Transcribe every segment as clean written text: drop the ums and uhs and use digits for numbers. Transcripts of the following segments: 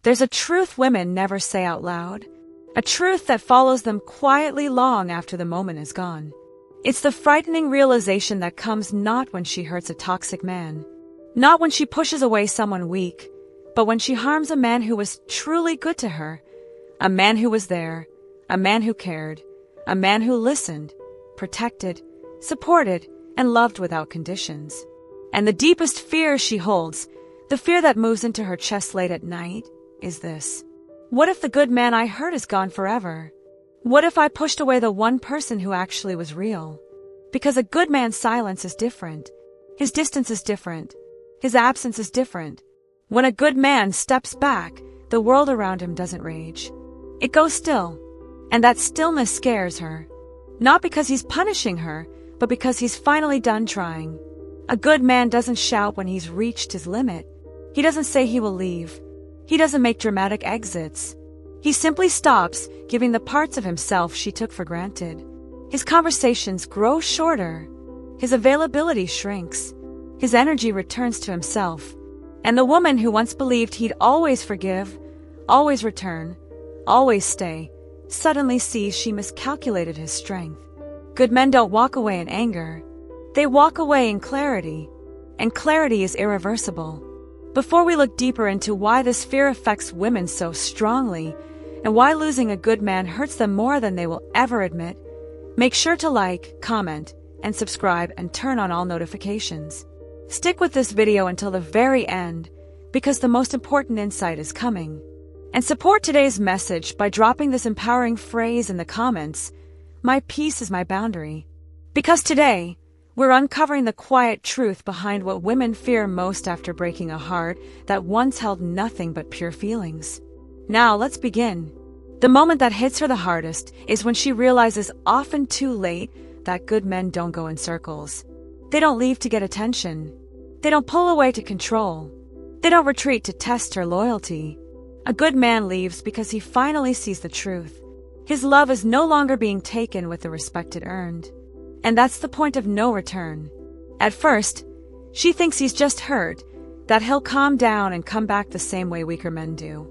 There's a truth women never say out loud, a truth that follows them quietly long after the moment is gone. It's the frightening realization that comes not when she hurts a toxic man, not when she pushes away someone weak, but when she harms a man who was truly good to her, a man who was there, a man who cared, a man who listened, protected, supported, and loved without conditions. And the deepest fear she holds, the fear that moves into her chest late at night, is this. What if the good man I hurt is gone forever? What if I pushed away the one person who actually was real? Because a good man's silence is different. His distance is different. His absence is different. When a good man steps back, the world around him doesn't rage. It goes still. And that stillness scares her. Not because he's punishing her, but because he's finally done trying. A good man doesn't shout when he's reached his limit. He doesn't say he will leave. He doesn't make dramatic exits. He simply stops giving the parts of himself she took for granted. His conversations grow shorter. His availability shrinks. His energy returns to himself. And the woman who once believed he'd always forgive, always return, always stay, suddenly sees she miscalculated his strength. Good men don't walk away in anger. They walk away in clarity. And clarity is irreversible. Before we look deeper into why this fear affects women so strongly, and why losing a good man hurts them more than they will ever admit, make sure to like, comment, and subscribe and turn on all notifications. Stick with this video until the very end, because the most important insight is coming. And support today's message by dropping this empowering phrase in the comments, "My peace is my boundary." Because today, we're uncovering the quiet truth behind what women fear most after breaking a heart that once held nothing but pure feelings. Now, let's begin. The moment that hits her the hardest is when she realizes, often too late, that good men don't go in circles. They don't leave to get attention. They don't pull away to control. They don't retreat to test her loyalty. A good man leaves because he finally sees the truth. His love is no longer being taken with the respect it earned. And that's the point of no return. At first, she thinks he's just hurt, that he'll calm down and come back the same way weaker men do.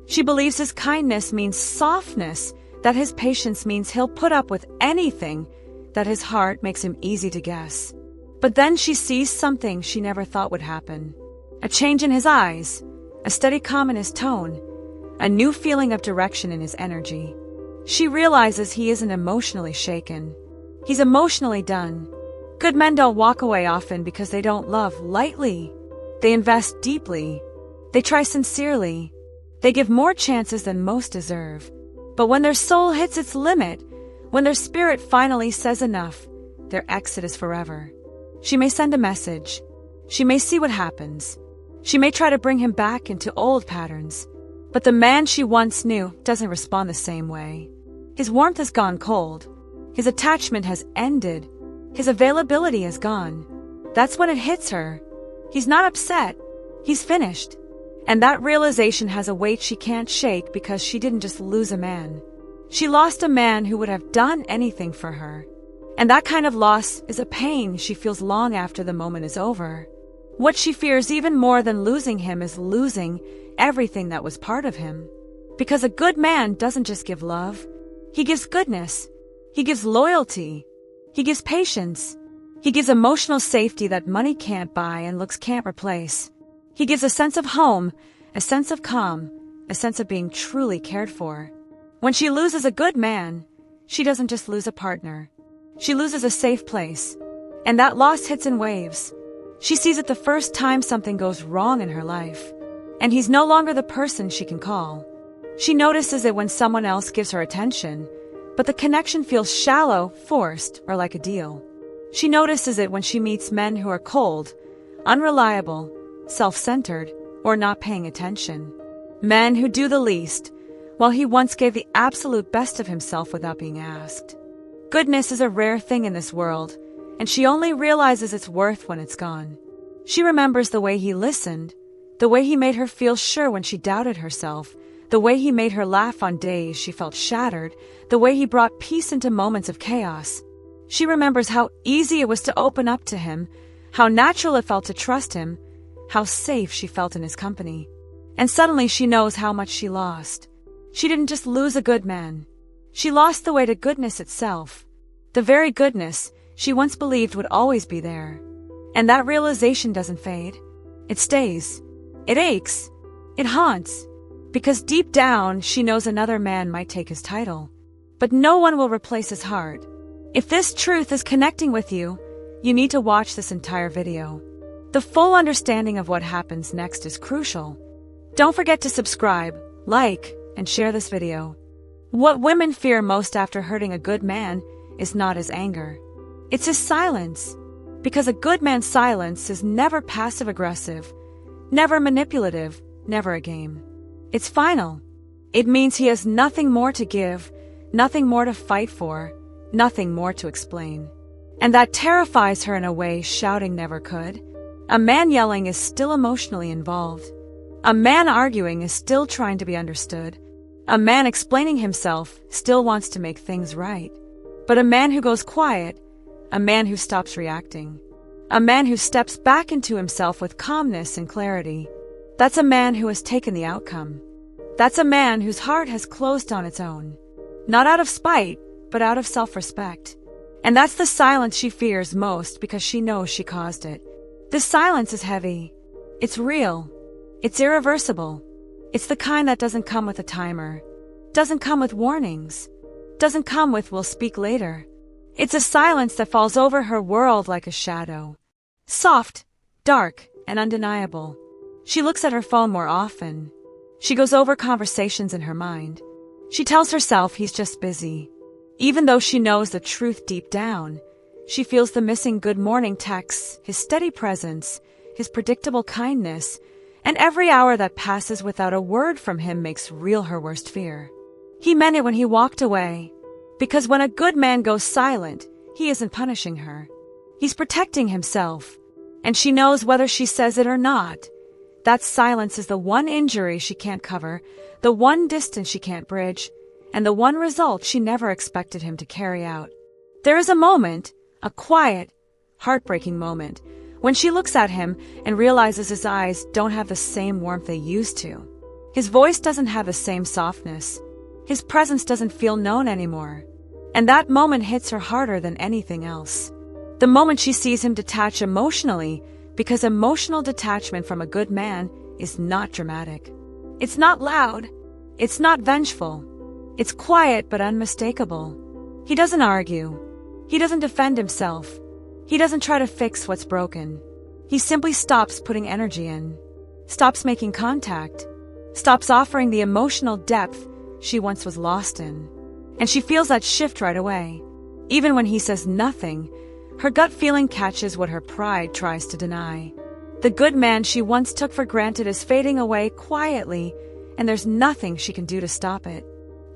She believes his kindness means softness, that his patience means he'll put up with anything, that his heart makes him easy to guess. But then she sees something she never thought would happen. A change in his eyes, a steady calm in his tone, a new feeling of direction in his energy. She realizes he isn't emotionally shaken. He's emotionally done. Good men don't walk away often because they don't love lightly. They invest deeply. They try sincerely. They give more chances than most deserve. But when their soul hits its limit, when their spirit finally says enough, their exit is forever. She may send a message. She may see what happens. She may try to bring him back into old patterns. But the man she once knew doesn't respond the same way. His warmth has gone cold. His attachment has ended. His availability is gone. That's when it hits her. He's not upset. He's finished. And that realization has a weight she can't shake because she didn't just lose a man. She lost a man who would have done anything for her. And that kind of loss is a pain she feels long after the moment is over. What she fears even more than losing him is losing everything that was part of him. Because a good man doesn't just give love. He gives goodness. He gives loyalty. He gives patience. He gives emotional safety that money can't buy and looks can't replace. He gives a sense of home, a sense of calm, a sense of being truly cared for. When she loses a good man, she doesn't just lose a partner. She loses a safe place. And that loss hits in waves. She sees it the first time something goes wrong in her life. And he's no longer the person she can call. She notices it when someone else gives her attention, but the connection feels shallow, forced, or like a deal. She notices it when she meets men who are cold, unreliable, self-centered, or not paying attention. Men who do the least, while he once gave the absolute best of himself without being asked. Goodness is a rare thing in this world, and she only realizes its worth when it's gone. She remembers the way he listened, the way he made her feel sure when she doubted herself, the way he made her laugh on days she felt shattered, the way he brought peace into moments of chaos. She remembers how easy it was to open up to him, how natural it felt to trust him, how safe she felt in his company. And suddenly she knows how much she lost. She didn't just lose a good man. She lost the way to goodness itself. The very goodness she once believed would always be there. And that realization doesn't fade. It stays. It aches. It haunts. Because deep down, she knows another man might take his title. But no one will replace his heart. If this truth is connecting with you, you need to watch this entire video. The full understanding of what happens next is crucial. Don't forget to subscribe, like, and share this video. What women fear most after hurting a good man is not his anger. It's his silence. Because a good man's silence is never passive-aggressive, never manipulative, never a game. It's final. It means he has nothing more to give, nothing more to fight for, nothing more to explain. And that terrifies her in a way shouting never could. A man yelling is still emotionally involved. A man arguing is still trying to be understood. A man explaining himself still wants to make things right. But a man who goes quiet, a man who stops reacting, a man who steps back into himself with calmness and clarity, that's a man who has taken the outcome. That's a man whose heart has closed on its own. Not out of spite, but out of self-respect. And that's the silence she fears most because she knows she caused it. This silence is heavy. It's real. It's irreversible. It's the kind that doesn't come with a timer, doesn't come with warnings, doesn't come with "we'll speak later." It's a silence that falls over her world like a shadow. Soft, dark, and undeniable. She looks at her phone more often. She goes over conversations in her mind. She tells herself he's just busy. Even though she knows the truth deep down, she feels the missing good morning texts, his steady presence, his predictable kindness, and every hour that passes without a word from him makes real her worst fear. He meant it when he walked away. Because when a good man goes silent, he isn't punishing her. He's protecting himself. And she knows whether she says it or not. That silence is the one injury she can't cover, the one distance she can't bridge, and the one result she never expected him to carry out. There is a moment, a quiet, heartbreaking moment, when she looks at him and realizes his eyes don't have the same warmth they used to. His voice doesn't have the same softness. His presence doesn't feel known anymore. And that moment hits her harder than anything else. The moment she sees him detach emotionally, because emotional detachment from a good man is not dramatic. It's not loud. It's not vengeful. It's quiet but unmistakable. He doesn't argue. He doesn't defend himself. He doesn't try to fix what's broken. He simply stops putting energy in, stops making contact, stops offering the emotional depth she once was lost in. And she feels that shift right away. Even when he says nothing, her gut feeling catches what her pride tries to deny. The good man she once took for granted is fading away quietly, and there's nothing she can do to stop it.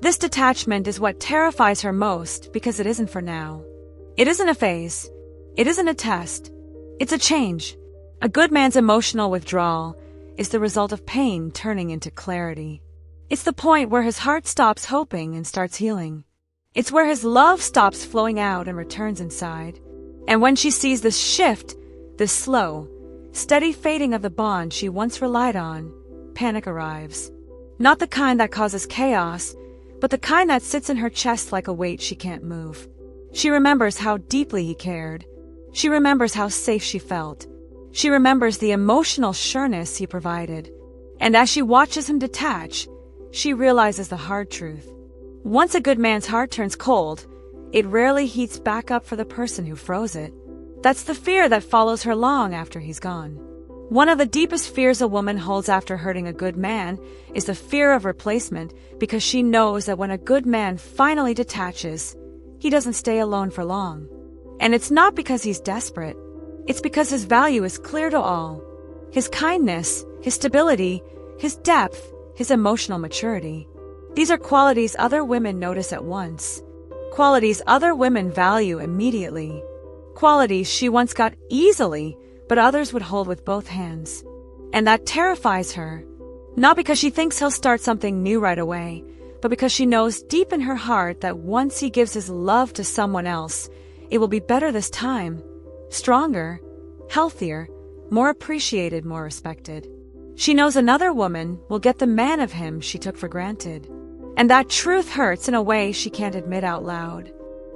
This detachment is what terrifies her most because it isn't for now. It isn't a phase. It isn't a test. It's a change. A good man's emotional withdrawal is the result of pain turning into clarity. It's the point where his heart stops hoping and starts healing. It's where his love stops flowing out and returns inside. And when she sees this shift, this slow, steady fading of the bond she once relied on, panic arrives. Not the kind that causes chaos, but the kind that sits in her chest like a weight she can't move. She remembers how deeply he cared. She remembers how safe she felt. She remembers the emotional sureness he provided. And as she watches him detach, she realizes the hard truth. Once a good man's heart turns cold, it rarely heats back up for the person who froze it. That's the fear that follows her long after he's gone. One of the deepest fears a woman holds after hurting a good man is the fear of replacement, because she knows that when a good man finally detaches, he doesn't stay alone for long. And it's not because he's desperate. It's because his value is clear to all. His kindness, his stability, his depth, his emotional maturity. These are qualities other women notice at once. Qualities other women value immediately. Qualities she once got easily, but others would hold with both hands. And that terrifies her. Not because she thinks he'll start something new right away, but because she knows deep in her heart that once he gives his love to someone else, it will be better this time. Stronger, healthier, more appreciated, more respected. She knows another woman will get the man of him she took for granted. And that truth hurts in a way she can't admit out loud.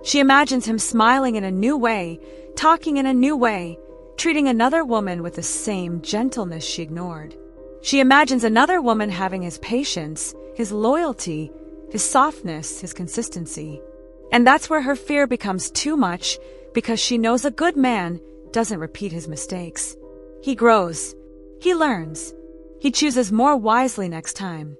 She imagines him smiling in a new way, talking in a new way, treating another woman with the same gentleness she ignored. She imagines another woman having his patience, his loyalty, his softness, his consistency. And that's where her fear becomes too much, because she knows a good man doesn't repeat his mistakes. He grows. He learns. He chooses more wisely next time.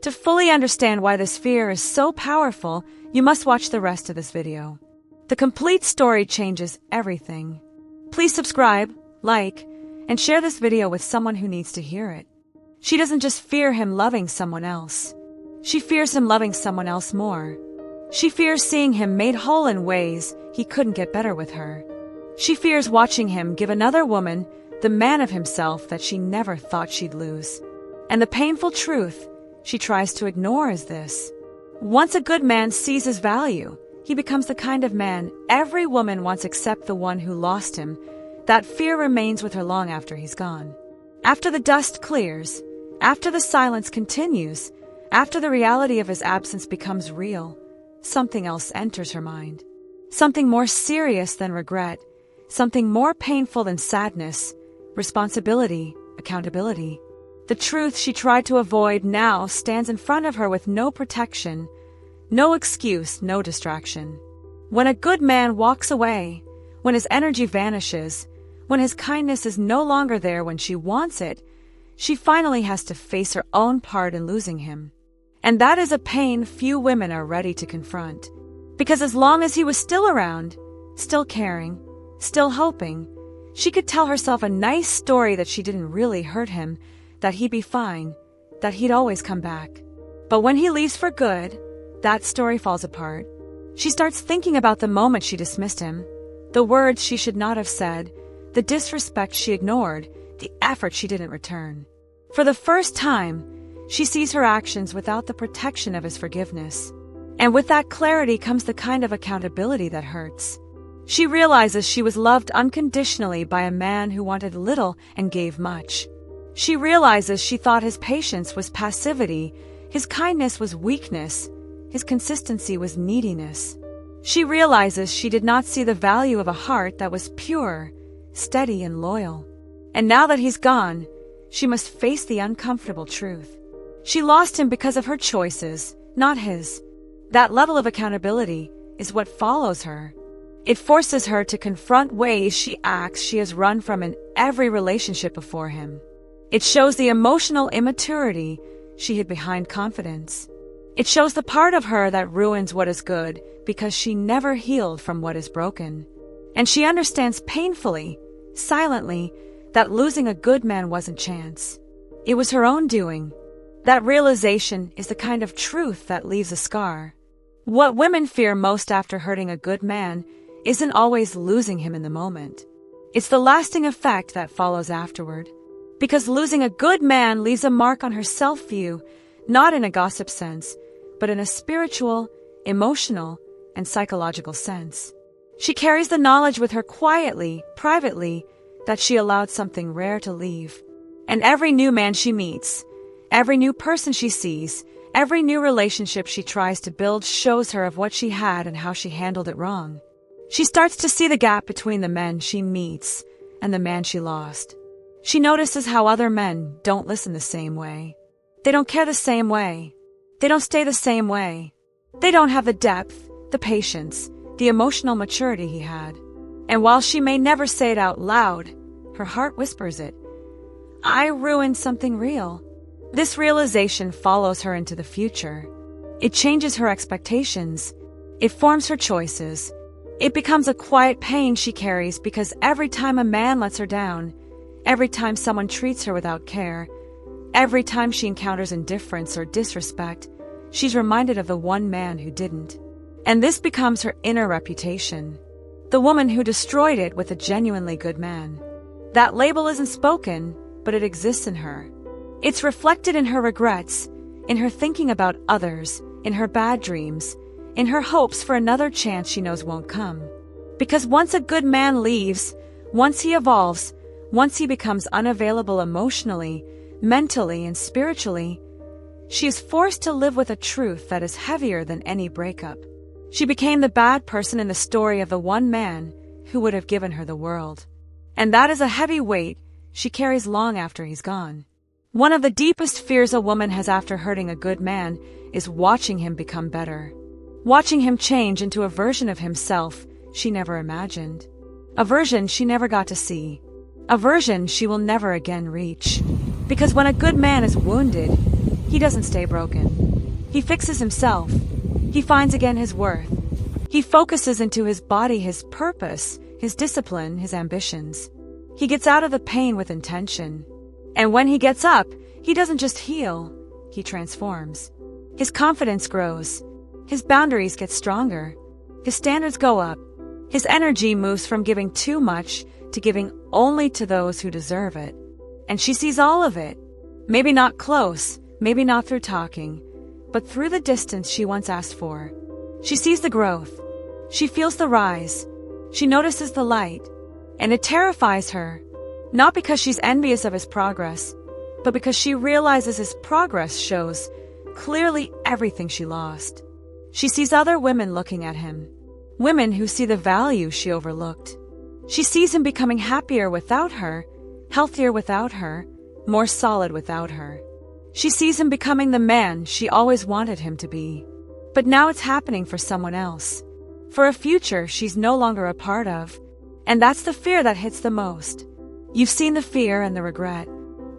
To fully understand why this fear is so powerful, you must watch the rest of this video. The complete story changes everything. Please subscribe, like, and share this video with someone who needs to hear it. She doesn't just fear him loving someone else. She fears him loving someone else more. She fears seeing him made whole in ways he couldn't get better with her. She fears watching him give another woman the man of himself that she never thought she'd lose. And the painful truth she tries to ignore is this. Once a good man sees his value, he becomes the kind of man every woman wants except the one who lost him. That fear remains with her long after he's gone. After the dust clears, after the silence continues, after the reality of his absence becomes real, something else enters her mind. Something more serious than regret, something more painful than sadness, responsibility, accountability. The truth she tried to avoid now stands in front of her with no protection, no excuse, no distraction. When a good man walks away, when his energy vanishes, when his kindness is no longer there when she wants it, she finally has to face her own part in losing him. And that is a pain few women are ready to confront. Because as long as he was still around, still caring, still hoping, she could tell herself a nice story that she didn't really hurt him, that he'd be fine, that he'd always come back. But when he leaves for good, that story falls apart. She starts thinking about the moment she dismissed him, the words she should not have said, the disrespect she ignored, the effort she didn't return. For the first time, she sees her actions without the protection of his forgiveness. And with that clarity comes the kind of accountability that hurts. She realizes she was loved unconditionally by a man who wanted little and gave much. She realizes she thought his patience was passivity, his kindness was weakness, his consistency was neediness. She realizes she did not see the value of a heart that was pure, steady, and loyal. And now that he's gone, she must face the uncomfortable truth. She lost him because of her choices, not his. That level of accountability is what follows her. It forces her to confront ways she acts she has run from in every relationship before him. It shows the emotional immaturity she hid behind confidence. It shows the part of her that ruins what is good because she never healed from what is broken. And she understands painfully, silently, that losing a good man wasn't chance. It was her own doing. That realization is the kind of truth that leaves a scar. What women fear most after hurting a good man isn't always losing him in the moment. It's the lasting effect that follows afterward. Because losing a good man leaves a mark on her self-view, not in a gossip sense, but in a spiritual, emotional, and psychological sense. She carries the knowledge with her quietly, privately, that she allowed something rare to leave. And every new man she meets, every new person she sees, every new relationship she tries to build shows her of what she had and how she handled it wrong. She starts to see the gap between the men she meets and the man she lost. She notices how other men don't listen the same way. They don't care the same way. They don't stay the same way. They don't have the depth, the patience, the emotional maturity he had. And while she may never say it out loud, her heart whispers it. I ruined something real. This realization follows her into the future. It changes her expectations. It forms her choices. It becomes a quiet pain she carries because every time a man lets her down, every time someone treats her without care, every time she encounters indifference or disrespect, she's reminded of the one man who didn't. And this becomes her inner reputation. The woman who destroyed it with a genuinely good man. That label isn't spoken, but it exists in her. It's reflected in her regrets, in her thinking about others, in her bad dreams, in her hopes for another chance she knows won't come. Because once a good man leaves, once he evolves, once he becomes unavailable emotionally, mentally, and spiritually. She is forced to live with a truth that is heavier than any breakup. She became the bad person in the story of the one man who would have given her the world. And that is a heavy weight she carries long after he's gone. One of the deepest fears a woman has after hurting a good man is watching him become better. Watching him change into a version of himself she never imagined. A version she never got to see. A version she will never again reach. Because when a good man is wounded, he doesn't stay broken. He fixes himself. He finds again his worth. He focuses into his body, his purpose, his discipline, his ambitions. He gets out of the pain with intention. And when he gets up, he doesn't just heal, he transforms. His confidence grows. His boundaries get stronger. His standards go up. His energy moves from giving too much to giving only to those who deserve it. And she sees all of it. Maybe not close, maybe not through talking, but through the distance she once asked for. She sees the growth. She feels the rise. She notices the light. And it terrifies her. Not because she's envious of his progress, but because she realizes his progress shows clearly everything she lost. She sees other women looking at him. Women who see the value she overlooked. She sees him becoming happier without her, healthier without her, more solid without her. She sees him becoming the man she always wanted him to be. But now it's happening for someone else. For a future she's no longer a part of. And that's the fear that hits the most. You've seen the fear and the regret.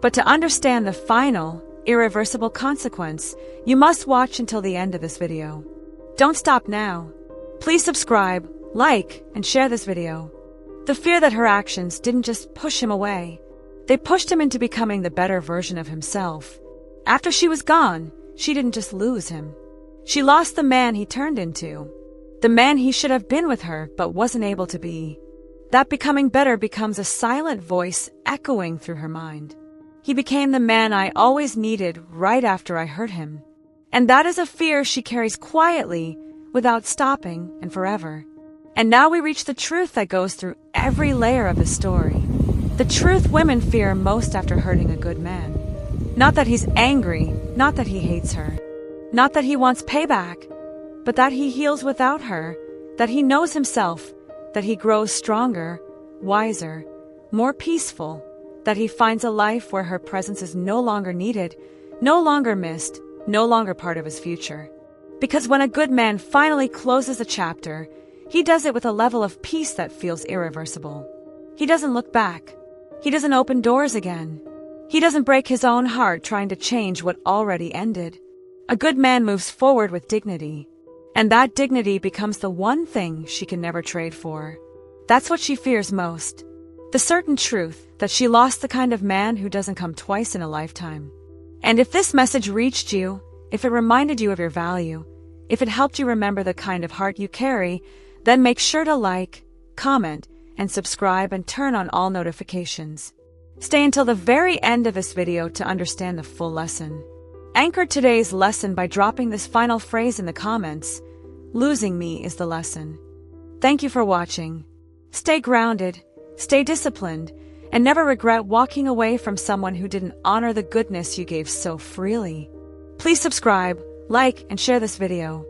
But to understand the final, irreversible consequence, you must watch until the end of this video. Don't stop now. Please subscribe, like, and share this video. The fear that her actions didn't just push him away. They pushed him into becoming the better version of himself. After she was gone, she didn't just lose him. She lost the man he turned into. The man he should have been with her but wasn't able to be. That becoming better becomes a silent voice echoing through her mind. He became the man I always needed right after I hurt him. And that is a fear she carries quietly, without stopping, and forever. And now we reach the truth that goes through every layer of the story. The truth women fear most after hurting a good man. Not that he's angry, not that he hates her, not that he wants payback, but that he heals without her, that he knows himself, that he grows stronger, wiser, more peaceful, that he finds a life where her presence is no longer needed, no longer missed, no longer part of his future. Because when a good man finally closes a chapter, he does it with a level of peace that feels irreversible. He doesn't look back. He doesn't open doors again. He doesn't break his own heart trying to change what already ended. A good man moves forward with dignity. And that dignity becomes the one thing she can never trade for. That's what she fears most. The certain truth that she lost the kind of man who doesn't come twice in a lifetime. And if this message reached you, if it reminded you of your value, if it helped you remember the kind of heart you carry, then make sure to like, comment, and subscribe and turn on all notifications. Stay until the very end of this video to understand the full lesson. Anchor today's lesson by dropping this final phrase in the comments. Losing me is the lesson. Thank you for watching. Stay grounded, stay disciplined, and never regret walking away from someone who didn't honor the goodness you gave so freely. Please subscribe, like, and share this video.